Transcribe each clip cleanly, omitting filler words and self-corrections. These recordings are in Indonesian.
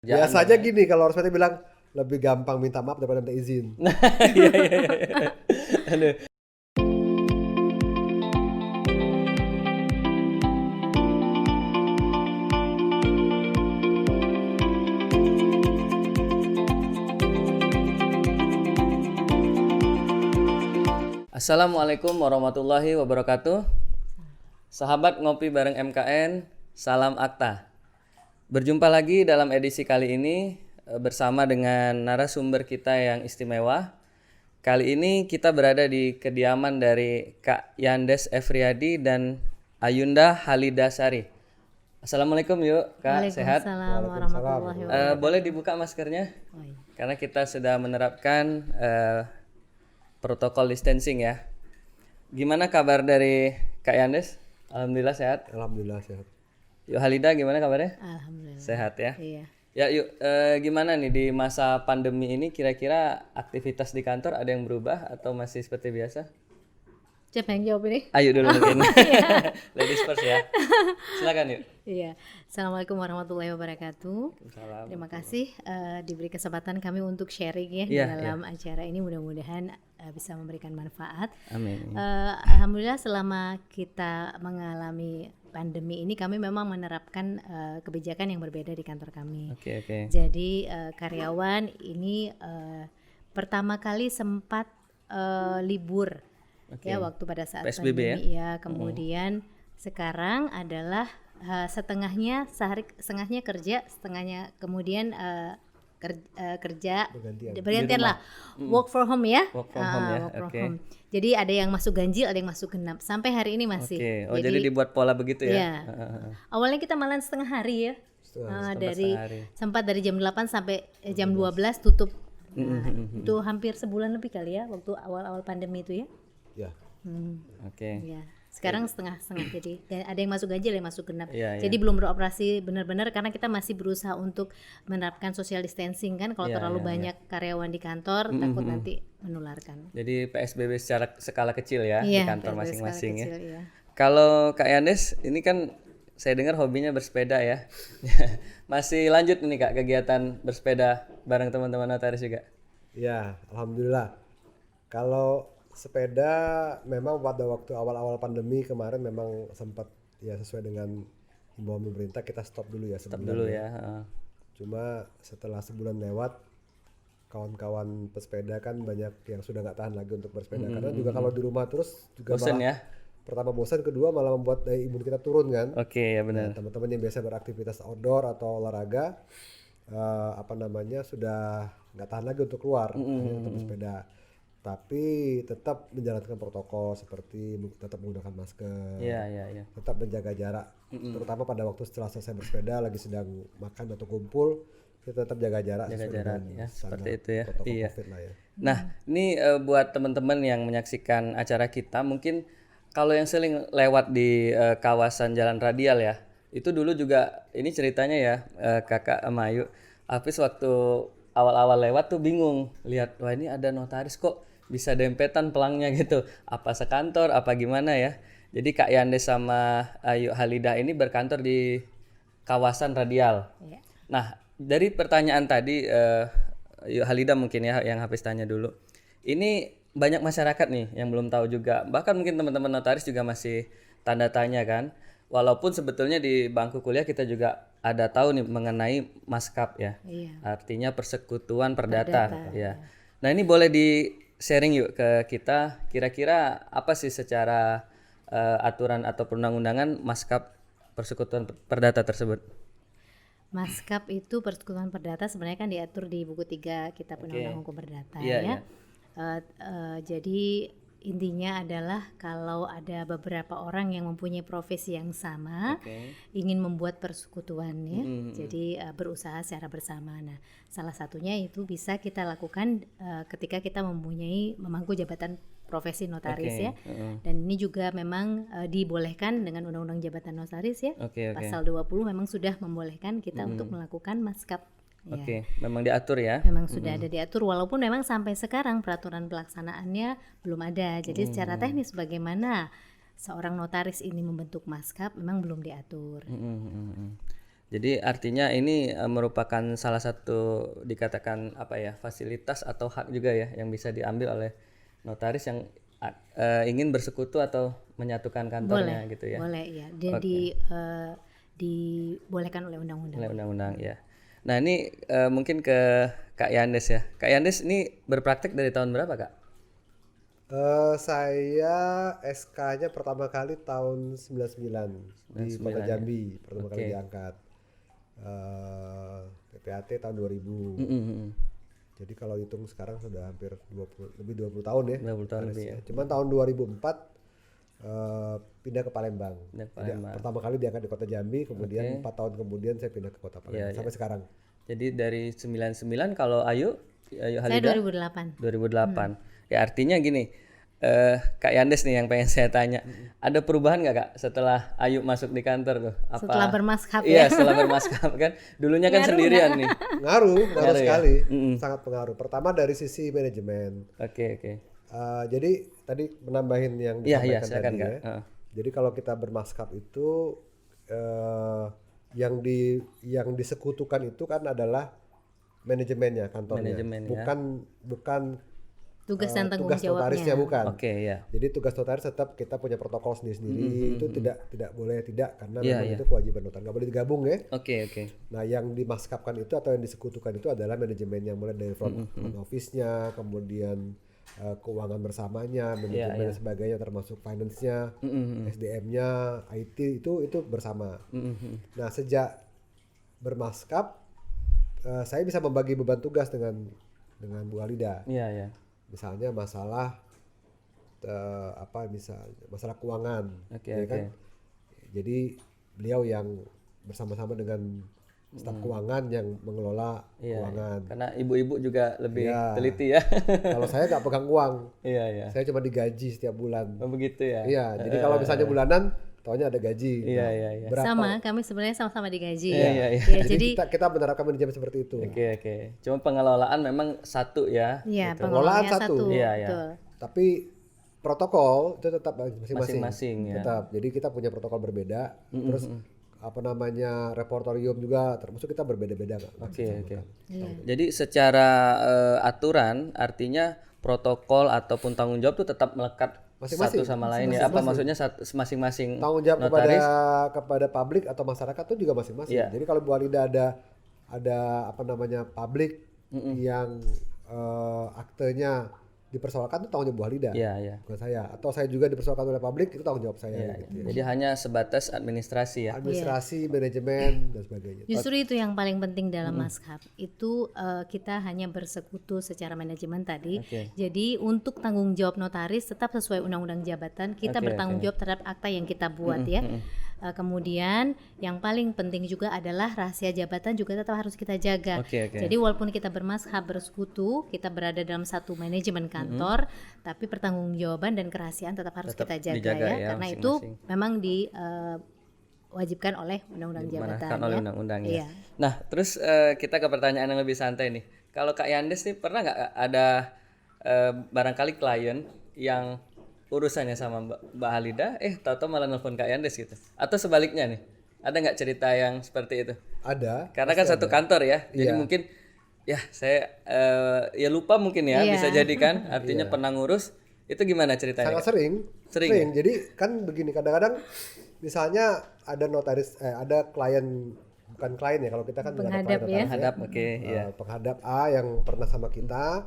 Biasanya gini, kalau orang seperti bilang lebih gampang minta maaf daripada minta izin. Iya, iya, iya. Aduh. Assalamualaikum warahmatullahi wabarakatuh. Sahabat ngopi bareng MKN, salam Akta. Berjumpa lagi dalam edisi kali ini bersama dengan narasumber kita yang istimewa. Kali ini kita berada di kediaman dari Kak Yandes Efriadi dan Ayunda Halidasari. Assalamualaikum yuk Kak, sehat? Waalaikumsalam warahmatullahi wabarakatuh. Boleh dibuka maskernya? Karena kita sudah menerapkan protokol distancing ya. Gimana kabar dari Kak Yandes? Alhamdulillah sehat. Alhamdulillah sehat. Yuk Halida gimana kabarnya? Alhamdulillah. Sehat ya. Iya. Ya yuk gimana nih di masa pandemi ini kira-kira aktivitas di kantor ada yang berubah atau masih seperti biasa? Siapa yang jawab ini? Ayo dulu mungkin. Ladies first ya. Silakan yuk. Iya. Assalamualaikum warahmatullahi wabarakatuh. Salam. Terima kasih diberi kesempatan kami untuk sharing ya Iya, dalam acara ini. Mudah-mudahan bisa memberikan manfaat. Amin. Alhamdulillah selama kita mengalami pandemi ini kami memang menerapkan kebijakan yang berbeda di kantor kami. Oke, oke. Jadi karyawan ini pertama kali sempat libur ya waktu pada saat PSBB pandemi ya. Kemudian sekarang adalah setengahnya setengahnya kerja, setengahnya kemudian kerja bergantian lah, work from home ya. Work from home ya. Work from Oke. home. Jadi ada yang masuk ganjil, ada yang masuk genap. Sampai hari ini masih. Oke. Oh jadi dibuat pola begitu ya? Iya. Awalnya kita malah setengah hari ya. Dari setengah hari. sempat dari jam 8 sampai jam 12 tutup. Nah, itu hampir sebulan lebih kali ya waktu awal-awal pandemi itu ya. Ya. Oke. Ya. Sekarang setengah-setengah, jadi ada yang masuk ganjil, ada yang masuk genap. Iya, Jadi belum beroperasi benar-benar karena kita masih berusaha untuk menerapkan social distancing kan. Kalau terlalu banyak karyawan di kantor takut nanti menularkan. Jadi PSBB secara skala kecil ya di Iya, kantor PSBB masing-masing skala ya. kecil, iya. Kalau Kak Yandes ini kan saya dengar hobinya bersepeda ya. Masih lanjut nih Kak kegiatan bersepeda bareng teman-teman notaris juga? Ya, alhamdulillah. Kalau sepeda memang pada waktu awal-awal pandemi kemarin memang sempat ya sesuai dengan himbauan pemerintah kita stop dulu ya Stop sebulan dulu ya. ya. Cuma setelah sebulan lewat kawan-kawan pesepeda kan banyak yang sudah nggak tahan lagi untuk bersepeda karena juga kalau di rumah terus juga Bosen malah ya? pertama bosan, kedua malah membuat daya imun kita turun kan. Oke ya benar. Nah, teman-teman yang biasa beraktivitas outdoor atau olahraga sudah nggak tahan lagi untuk keluar hanya untuk bersepeda, tapi tetap menjalankan protokol seperti tetap menggunakan masker, Iya iya iya. tetap menjaga jarak, terutama pada waktu setelah selesai bersepeda lagi sedang makan atau kumpul kita tetap jaga jarak sesuai jarak dengan ya, standar seperti itu ya. protokol Iya. COVID lah ya. Nah, ini buat teman-teman yang menyaksikan acara kita, mungkin kalau yang sering lewat di kawasan Jalan Radial ya, itu dulu juga ini ceritanya ya, Kakak sama Ayu. Hafiz waktu awal-awal lewat tuh bingung, lihat wah ini ada notaris kok bisa dempetan pelangnya gitu. Apa sekantor, apa gimana ya. Jadi Kak Yandes sama Ayu Halida ini berkantor di kawasan Radial. Iya. Nah, dari pertanyaan tadi, Ayu Halida mungkin ya yang Hafiz tanya dulu. Ini banyak masyarakat nih yang belum tahu juga. Bahkan mungkin teman-teman notaris juga masih tanda tanya kan. Walaupun sebetulnya di bangku kuliah kita juga ada tahu nih mengenai maskap ya. Iya. Artinya persekutuan perdata ya. Nah, ini boleh di sharing yuk ke kita kira-kira apa sih secara aturan atau perundang-undangan maskap persekutuan perdata tersebut? Maskap itu persekutuan perdata sebenarnya kan diatur di buku 3 Kitab Undang-Undang Hukum Perdata Iya, ya. iya. Jadi intinya adalah kalau ada beberapa orang yang mempunyai profesi yang sama ingin membuat persekutuan ya. Jadi berusaha secara bersama. Nah, salah satunya itu bisa kita lakukan ketika kita memangku jabatan profesi notaris ya. Dan ini juga memang dibolehkan dengan Undang-Undang Jabatan Notaris ya. Pasal 20 memang sudah membolehkan kita untuk melakukan maskap. Oke, memang diatur ya. Memang sudah ada diatur, walaupun memang sampai sekarang peraturan pelaksanaannya belum ada. Jadi secara teknis bagaimana seorang notaris ini membentuk maskap memang belum diatur. Jadi artinya ini merupakan salah satu dikatakan apa ya, fasilitas atau hak juga ya yang bisa diambil oleh notaris yang ingin bersekutu atau menyatukan kantornya gitu ya. Boleh ya. Jadi dibolehkan oleh undang-undang. Oleh undang-undang ya. Nah ini mungkin ke Kak Yandes ya. Kak Yandes ini berpraktek dari tahun berapa Kak? Saya SK-nya pertama kali tahun 99 di Kota Jambi, pertama kali diangkat. PPAT tahun 2000. Jadi kalau hitung sekarang sudah hampir 20 tahun ya. 20 tahun lebih ya. Cuman tahun 2004 pindah ke Palembang. Jadi, pertama kali diangkat di Kota Jambi, kemudian 4 tahun kemudian saya pindah ke Kota Palembang sampai sekarang. Jadi dari 99 kalau Ayu Saya Halida 2008. 2008. Ya artinya gini, Kak Yandes nih yang pengen saya tanya, ada perubahan nggak Kak setelah Ayu masuk di kantor tuh? Apa? Setelah bermaskap Iya, setelah bermaskap kan, dulunya kan sendirian nih. Ngaruh sekali, ya? sangat pengaruh. Pertama dari sisi manajemen. Oke. Jadi tadi menambahin yang Iya, disampaikan silakan tadi Kak. ya. Jadi kalau kita bermaskap itu yang disekutukan itu kan adalah manajemennya, kantornya. Manajemen, ya. Bukan tugas dan tanggung tugas jawabnya. notarisnya bukan. Oke, ya. Jadi tugas notaris tetap kita punya protokol sendiri-sendiri. Itu tidak boleh karena Iya, memang itu kewajiban notaris. Nggak boleh digabung ya. Oke. Nah, yang dimaskapkan itu atau yang disekutukan itu adalah manajemennya, mulai dari front office-nya, kemudian keuangan bersamanya, manajemen dan sebagainya, termasuk finance-nya, SDM-nya, IT itu bersama. Nah, sejak bermaskap saya bisa membagi beban tugas dengan Bu Halida. Iya. Misalnya masalah masalah keuangan, kan? Jadi beliau yang bersama-sama dengan staf keuangan yang mengelola keuangan. Karena ibu-ibu juga lebih teliti ya. Kalau saya nggak pegang uang, Iya. saya cuma digaji setiap bulan. Oh, begitu ya. Iya, jadi kalau misalnya bulanan, taunya ada gaji. Iya. Berapa? Sama, kami sebenarnya sama-sama digaji. Iya. Jadi kita menerapkan manajemen seperti itu. Oke. Cuma pengelolaan memang satu ya. Iya, Pengelolaan pengelolaannya satu. Iya. Betul. Tapi protokol itu tetap Masing-masing ya. Tetap. Jadi kita punya protokol berbeda. Terus repertorium juga termasuk kita berbeda-beda. Oke. Jadi secara aturan artinya protokol ataupun tanggung jawab itu tetap melekat satu sama lain ya. Apa maksudnya masing-masing tanggung jawab notaris kepada publik atau masyarakat itu juga masing-masing. Jadi kalau Bu Halida ada publik yang aktenya dipersoalkan itu tanggung jawab Bu Halida, bukan saya. Atau saya juga dipersoalkan oleh publik, itu tanggung jawab saya. Jadi hanya sebatas administrasi ya. Administrasi, manajemen dan sebagainya. Justru itu yang paling penting dalam maskap. Itu kita hanya bersekutu secara manajemen tadi. Jadi untuk tanggung jawab notaris tetap sesuai undang-undang jabatan, kita bertanggung jawab terhadap akta yang kita buat ya. Kemudian yang paling penting juga adalah rahasia jabatan juga tetap harus kita jaga. Jadi walaupun kita bermaskap bersekutu, kita berada dalam satu manajemen kantor, tapi pertanggungjawaban dan kerahasiaan tetap harus kita jaga ya, karena itu memang diwajibkan oleh undang-undang jabatan. Oleh undang-undang ya. Nah, terus kita ke pertanyaan yang lebih santai nih. Kalau Kak Yandes nih pernah nggak ada barangkali klien yang urusannya sama Mbak Halida, tahu-tahu malah nelfon Kak Yandes gitu? Atau sebaliknya nih, ada nggak cerita yang seperti itu? Ada. Karena kan satu kantor ya, jadi mungkin ya saya ya lupa mungkin ya, bisa jadi kan, artinya pernah ngurus, itu gimana ceritanya? Sangat sering. Jadi kan begini, kadang-kadang misalnya ada notaris, ada klien, bukan klien ya, kalau kita kan penghadap ya. Penghadap A yang pernah sama kita,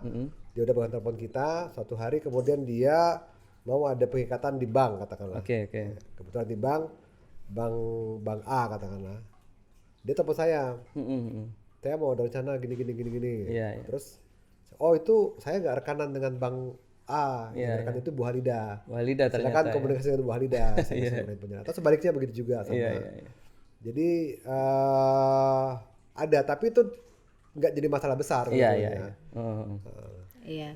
dia udah bukan telepon kita, suatu hari kemudian dia mau ada pengikatan di bank katakanlah. Kebetulan di bank A katakanlah. Dia telepon saya. Saya mau ada rencana gini. Terus itu saya nggak rekanan dengan bank A, rekan itu Bu Halida. Silakan komunikasi dengan Bu Halida. Atau sebaliknya begitu juga sama. Jadi ada, tapi itu nggak jadi masalah besar.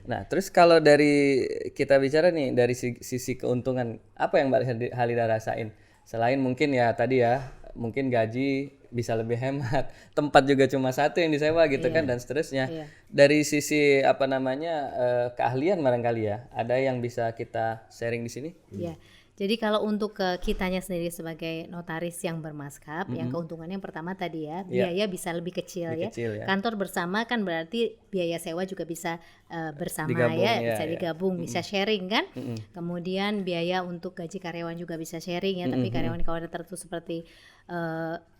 Nah, terus kalau dari kita bicara nih dari sisi keuntungan, apa yang Mbak Halida rasain? Selain mungkin ya tadi ya, mungkin gaji bisa lebih hemat, tempat juga cuma satu yang disewa gitu kan dan seterusnya. Dari sisi keahlian barangkali ya, ada yang bisa kita sharing di sini? Iya. Jadi kalau untuk kitanya sendiri sebagai notaris yang bermaskap, yang keuntungannya yang pertama tadi ya, biaya bisa lebih kecil, kecil ya. Kantor bersama kan berarti biaya sewa juga bisa bersama Digabung, bisa digabung, bisa sharing kan. Kemudian biaya untuk gaji karyawan juga bisa sharing ya, tapi karyawan-karyawan tertentu seperti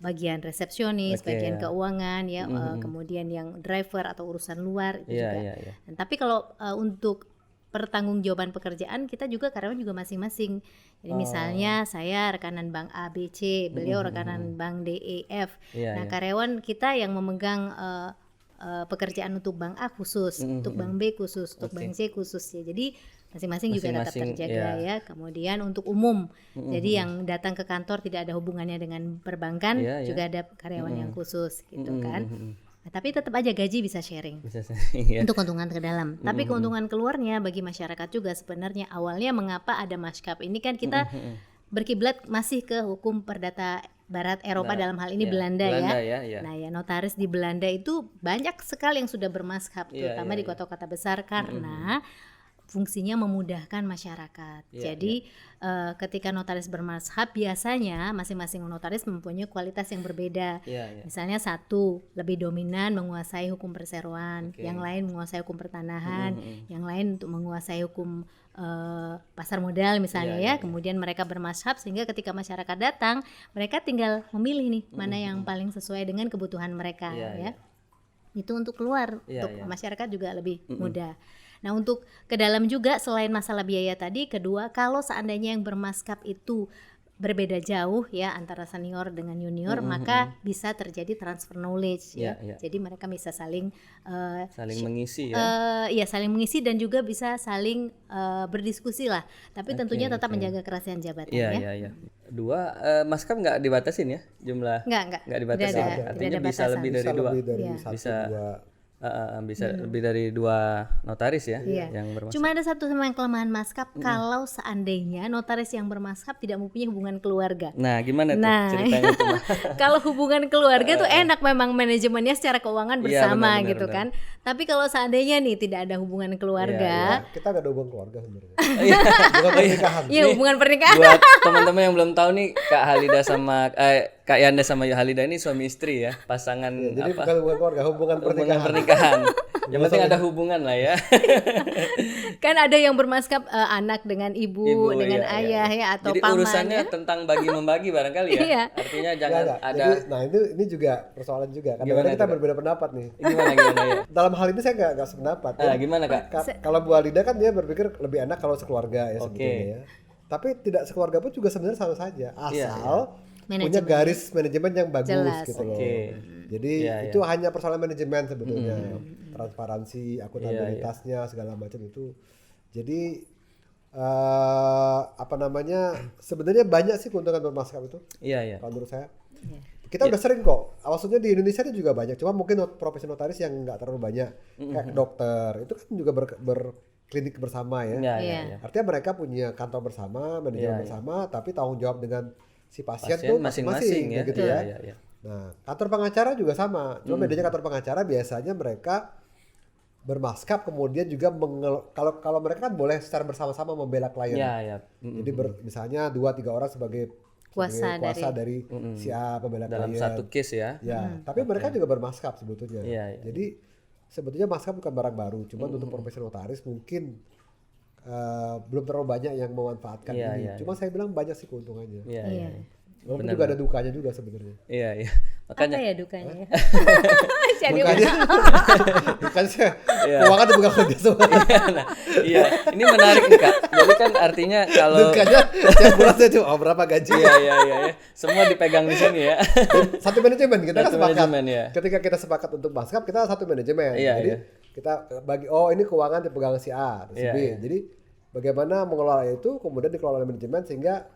bagian resepsionis, bagian keuangan ya, kemudian yang driver atau urusan luar itu juga. Dan, tapi kalau untuk pertanggungjawaban pekerjaan kita juga karyawan juga masing-masing. Jadi misalnya saya rekanan bank A B C, beliau rekanan bank D E F. Nah, karyawan kita yang memegang pekerjaan untuk bank A khusus, untuk bank B khusus, untuk bank C khusus ya. Jadi masing-masing juga tetap terjaga ya. Kemudian untuk umum, jadi yang datang ke kantor tidak ada hubungannya dengan perbankan, juga ada karyawan yang khusus gitu kan. Nah, tapi tetap aja gaji bisa sharing. Untuk keuntungan ke dalam. Tapi keuntungan keluarnya bagi masyarakat juga sebenarnya awalnya mengapa ada maskap ini kan kita berkiblat masih ke hukum perdata Barat Eropa dalam hal ini Belanda ya. Nah ya notaris di Belanda itu banyak sekali yang sudah bermaskap terutama di kota-kota besar karena fungsinya memudahkan masyarakat. Jadi ketika notaris bermazhab biasanya masing-masing notaris mempunyai kualitas yang berbeda. Misalnya satu lebih dominan menguasai hukum perseroan, yang lain menguasai hukum pertanahan, yang lain untuk menguasai hukum pasar modal misalnya Kemudian mereka bermazhab sehingga ketika masyarakat datang mereka tinggal memilih nih mana yang paling sesuai dengan kebutuhan mereka ya. Itu untuk keluar, untuk masyarakat juga lebih mudah. Nah untuk ke dalam juga selain masalah biaya tadi, kedua kalau seandainya yang bermaskap itu berbeda jauh ya antara senior dengan junior, maka bisa terjadi transfer knowledge ya. Jadi mereka bisa saling mengisi saling mengisi dan juga bisa saling berdiskusi lah. Tapi tentunya tetap menjaga kerahasiaan jabatan ya. Dua maskap nggak dibatasin ya jumlah? Nggak dibatasin. Artinya bisa lebih dari dua. Bisa lebih dari dua notaris ya yang bermaskap. Cuma ada satu yang kelemahan maskap kalau seandainya notaris yang bermaskap tidak mempunyai hubungan keluarga. Nah, gimana tuh ceritanya tuh? Kalau hubungan keluarga tuh enak memang manajemennya secara keuangan bersama gitu kan. Tapi kalau seandainya nih tidak ada hubungan keluarga, kita nggak ada hubungan keluarga sebenarnya. Bukan pernikahan. Iya, hubungan pernikahan. Buat teman-teman yang belum tahu nih, Kak Halida sama Kak Yanda sama Halida ini suami istri ya, pasangan jadi bukan hubungan keluarga, hubungan pernikahan. Yang penting ada hubungan lah ya. Kan ada yang bermaskap anak dengan ibu dengan ayah ya atau jadi paman. Jadi urusannya tentang bagi membagi barangkali ya. Artinya jangan ada. Jadi, nah ini juga persoalan juga. Kadang-kadang kita berbeda pendapat nih. Gimana ya? Dalam hal ini saya nggak sependapat. Gimana Kak? Kalau Bu Halida kan dia berpikir lebih enak kalau sekeluarga ya sebetulnya ya. Tapi tidak sekeluarga pun juga sebenarnya sama saja. Asal punya garis manajemen yang bagus gitu loh. Jadi itu hanya persoalan manajemen sebetulnya. Transparansi, akuntabilitasnya segala macam itu. Jadi sebenarnya banyak sih keuntungan bermaskap itu. Kalau menurut saya. Kita udah sering kok. Maksudnya di Indonesia itu juga banyak. Cuma mungkin profesi notaris yang nggak terlalu banyak. Kayak dokter itu kan juga berklinik bersama ya. Artinya mereka punya kantor bersama, manajemen bersama, tapi tanggung jawab dengan si pasien tuh masing-masing ya, gitu ya. Nah, kantor pengacara juga sama. Cuma bedanya kantor pengacara biasanya mereka bermaskap kemudian juga kalau mereka kan boleh secara bersama-sama membela klien. Jadi misalnya 2-3 orang sebagai kuasa dari si A pembela dalam klien. satu case ya. Tapi mereka juga bermaskap sebetulnya. Jadi sebetulnya maskap bukan barang baru. Cuma untuk profesi notaris mungkin belum terlalu banyak yang memanfaatkan ini. Cuma saya bilang banyak sih keuntungannya. Walaupun juga ada dukanya juga sebenarnya. Makanya. Apa ya dukanya? Dukanya keuangan dipegang kerja semua. Ini menarik nih Kak. Jadi kan artinya kalau dukanya setiap bulan saya cuma berapa gaji. Semua dipegang di sini ya. Satu manajemen kita kan sepakat. Ketika kita sepakat untuk maskap kita satu manajemen. Jadi kita bagi ini keuangan dipegang si A, si B. Jadi bagaimana mengelola itu kemudian dikelola oleh manajemen sehingga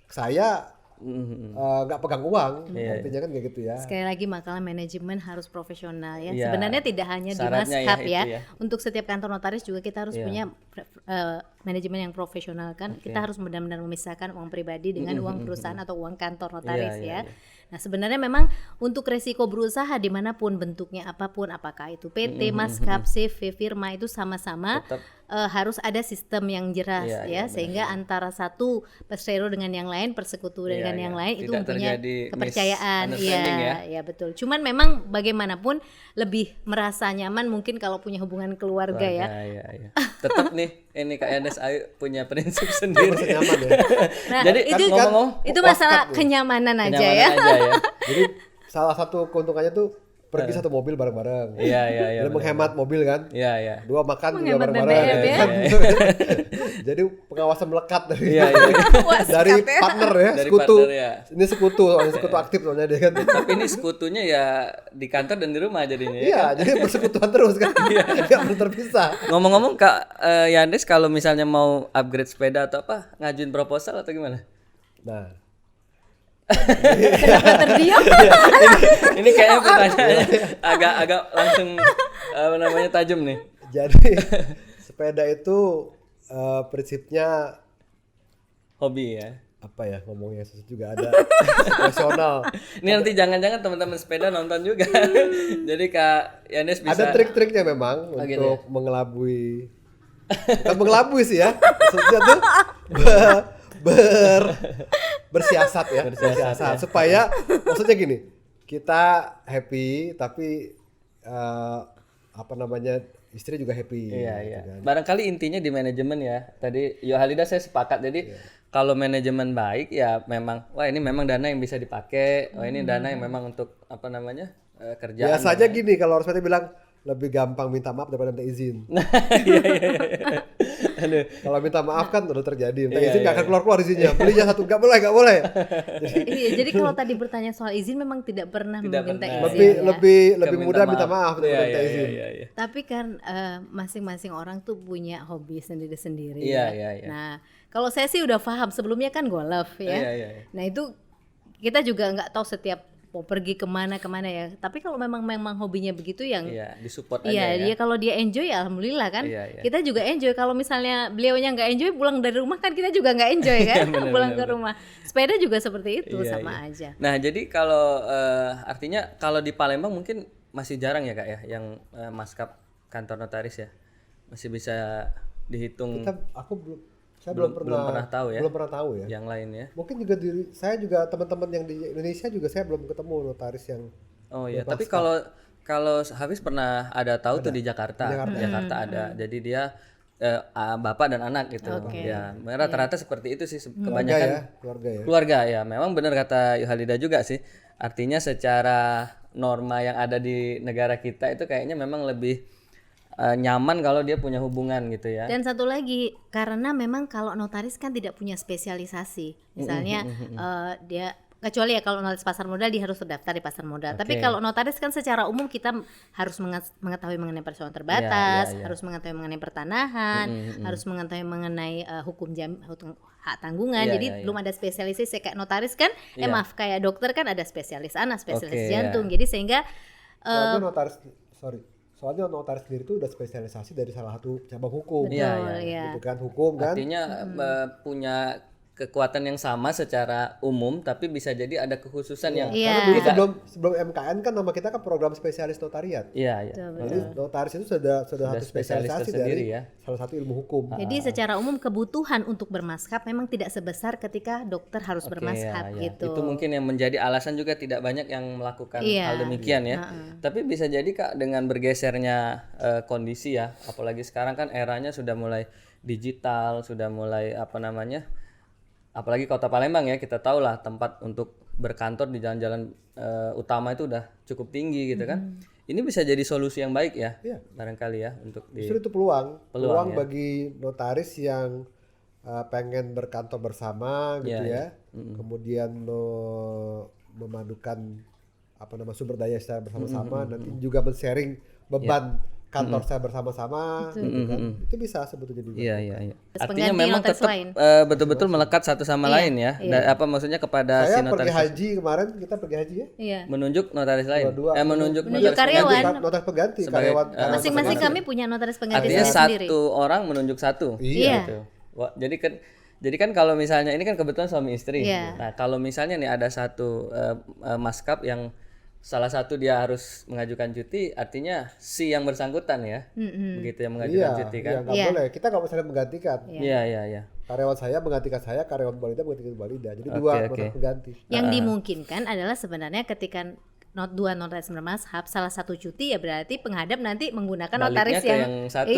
saya nggak pegang uang, artinya kan kayak gitu ya. Sekali lagi makalah manajemen harus profesional ya. Sebenarnya tidak hanya di maskap ya. Untuk setiap kantor notaris juga kita harus punya manajemen yang profesional kan. Kita harus benar-benar memisahkan uang pribadi dengan uang perusahaan atau uang kantor notaris ya. Nah sebenarnya memang untuk resiko berusaha dimanapun bentuknya apapun, apakah itu PT, maskap, CV, firma itu sama-sama harus ada sistem yang jelas ya, sehingga antara satu persero dengan yang lain, persekutu dengan yang lain itu mempunyai kepercayaan. Iya betul. Cuman memang bagaimanapun lebih merasa nyaman mungkin kalau punya hubungan keluarga ya. Iya. Tetap nih ini Kak Yanes Ayu punya prinsip sendiri. Nyaman ya. Nah, jadi itu masalah kenyamanan aja ya. Jadi salah satu keuntungannya tuh pergi satu mobil bareng-bareng. Iya. Menghemat mobil kan. Iya. Dua makan juga Menghemat bareng-bareng. BBM ya. Kan? Jadi pengawasan melekat dari dari partner ya, dari sekutu. Partner, ya. Ini sekutu aktif soalnya dia kan. Tapi ini sekutunya ya di kantor dan di rumah jadinya. Iya, jadi persekutuan terus kan. Enggak perlu terpisah. Ngomong-ngomong Kak Yandes, kalau misalnya mau upgrade sepeda atau apa, ngajuin proposal atau gimana? Nah, Terdiam. ini kayaknya pertanyaannya agak langsung tajam nih. jadi sepeda itu prinsipnya Hobi ya. apa ya ngomongnya juga ada profesional. Ini nanti jangan-jangan teman-teman sepeda nonton juga. Jadi Kak Yandes bisa. Ada trik-triknya memang untuk mengelabui. Bukan mengelabui sih ya. Maksudnya tuh bersiasat ya, bersiasat supaya maksudnya gini, kita happy tapi istri juga happy. Iya. Gitu kan. Barangkali intinya di manajemen ya. Tadi Yohalida saya sepakat. Jadi kalau manajemen baik ya memang, wah ini memang dana yang bisa dipakai. Oh ini dana yang memang untuk kerjaan. Biasanya gini kalau orang sepeda bilang lebih gampang minta maaf daripada minta izin. Iya. Aduh. Kalau minta maaf kan udah terjadi, minta izin nggak akan keluar izinnya. Belinya satu nggak boleh. Jadi kalau tadi bertanya soal izin memang tidak pernah meminta izin. Lebih mudah minta maaf daripada minta izin. Iya. Tapi kan masing-masing orang tuh punya hobi sendiri-sendiri. Iya. Nah kalau saya sih udah paham, sebelumnya kan golf ya. Iya. Nah itu kita juga nggak tahu setiap mau pergi kemana ya. Tapi kalau memang hobinya begitu yang disupport aja iya, ya. dia kalau dia enjoy ya alhamdulillah kan. Iya. Kita juga enjoy. Kalau misalnya beliaunya nggak enjoy pulang dari rumah kan kita juga nggak enjoy kan. Pulang ke rumah. Sepeda juga seperti itu sama aja. Nah jadi kalau artinya kalau di Palembang mungkin masih jarang ya Kak ya yang maskap kantor notaris ya. Masih bisa dihitung. Saya belum pernah tahu ya. Belum pernah tahu ya. Yang lain ya. Mungkin juga saya juga teman-teman yang di Indonesia juga saya belum ketemu notaris yang. Oh iya, tapi kalau Hafiz pernah tahu tuh di Jakarta. Di Jakarta ada. Jadi dia bapak dan anak gitu. Okay. Ya, rata-rata seperti itu sih kebanyakan keluarga ya. Keluarga ya. Memang benar kata Yohalida juga sih. Artinya secara norma yang ada di negara kita itu kayaknya memang lebih nyaman kalau dia punya hubungan gitu ya. Dan satu lagi, karena memang kalau notaris kan tidak punya spesialisasi. Misalnya dia kecuali ya kalau notaris pasar modal dia harus terdaftar di pasar modal. Tapi kalau notaris kan secara umum kita harus mengetahui mengenai perseroan terbatas, harus mengetahui mengenai pertanahan, harus mengetahui mengenai hukum hak tanggungan. Jadi belum ada spesialisasi kayak notaris kan. Kayak dokter kan ada spesialis anak, spesialis jantung. Jadi sehingga soalnya notaris sendiri itu udah spesialisasi dari salah satu cabang hukum. Betul, gitu kan, hukum kan. Artinya punya kekuatan yang sama secara umum tapi bisa jadi ada kekhususan yang Karena sebelum MKN kan nama kita kan program spesialis notariat. Iya. Jadi notaris itu sudah satu spesialisasi dari salah satu ilmu hukum. Jadi secara umum kebutuhan untuk bermaskap memang tidak sebesar ketika dokter harus bermaskap gitu. Itu mungkin yang menjadi alasan juga tidak banyak yang melakukan hal demikian ya. Tapi bisa jadi Kak dengan bergesernya kondisi ya, apalagi sekarang kan eranya sudah mulai digital, sudah mulai apalagi Kota Palembang ya, kita tahu lah tempat untuk berkantor di jalan-jalan utama itu udah cukup tinggi gitu kan. Ini bisa jadi solusi yang baik ya, barangkali ya untuk justru itu peluang bagi notaris yang pengen berkantor bersama gitu ya. Kemudian memadukan sumber daya secara bersama-sama, nanti juga men-sharing beban kantor saya bersama-sama gitu kan. Itu bisa sebetulnya juga. Iya. Artinya memang tetap betul-betul melekat satu sama lain ya. Maksudnya kepada saya si notaris. Pergi haji kemarin, kita pergi haji ya. Iya. Menunjuk notaris lain. Menunjuk karyawan. Notaris pengganti karyawan. Masing-masing kami punya notaris pengganti sendiri. Artinya sendiri. satu orang menunjuk satu. Iya. Gitu. Wah, jadi kan kalau misalnya ini kan kebetulan suami istri. Nah, kalau misalnya nih ada satu maskap yang salah satu dia harus mengajukan cuti, artinya si yang bersangkutan ya, begitu yang mengajukan cuti kan? Iya, nggak boleh. Kita nggak bisa menggantikan. Iya. Karyawan saya menggantikan saya, karyawan Bu Walida menggantikan Bu Walida. Jadi dua pengganti. Yang dimungkinkan adalah sebenarnya ketika dua notaris bermazhab, salah satu cuti ya berarti penghadap nanti menggunakan Baliknya notaris ke yang satu.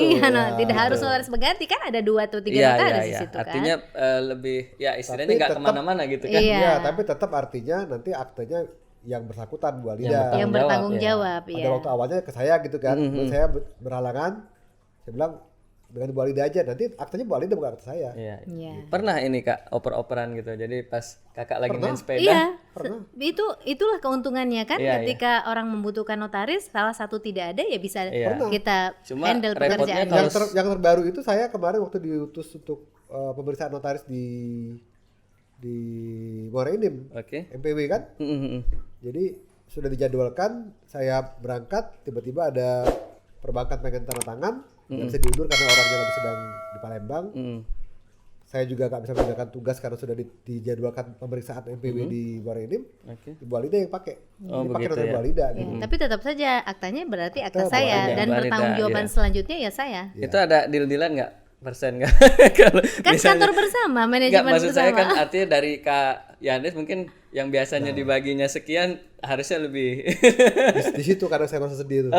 tidak harus notaris mengganti kan, ada 2 atau 3 notaris di situ kan. Artinya lebih ya istilahnya nggak kemana-mana gitu kan? Iya. Tapi tetap artinya nanti aktenya yang bersangkutan Bu Walida. Yang bertanggung jawab, Ada waktu awalnya ke saya gitu kan, saya berhalangan, saya bilang dengan Bu Walida aja, nanti aktenya Bu Walida bukan akte saya. Iya. Pernah ini Kak oper-operan gitu, jadi pas kakak lagi main sepeda. Iya, itulah keuntungannya kan, ketika orang membutuhkan notaris, salah satu tidak ada ya bisa kita handle pekerjaan. Yang terbaru itu saya kemarin waktu diutus untuk pemeriksaan notaris di Muara Enim, MPW kan. Jadi sudah dijadwalkan, saya berangkat, tiba-tiba ada perbankan pengen tanda tangan, nggak bisa diundur karena orangnya lagi sedang di Palembang. Saya juga nggak bisa menjalankan tugas karena sudah dijadwalkan pemeriksaan MPW di Muara Enim. Ibu Walida yang pakai, pakai notaris Bu Walida. Gitu. Tapi tetap saja aktanya berarti akta saya dan bertanggungjawaban selanjutnya ya saya. Itu ada deal-dealan nggak? Persen nggak? Kan kantor bersama, manajemen bersama. Maksud saya kan artinya dari Kak Yandes mungkin yang biasanya dibaginya sekian harusnya lebih di situ karena saya merasa sedih itu.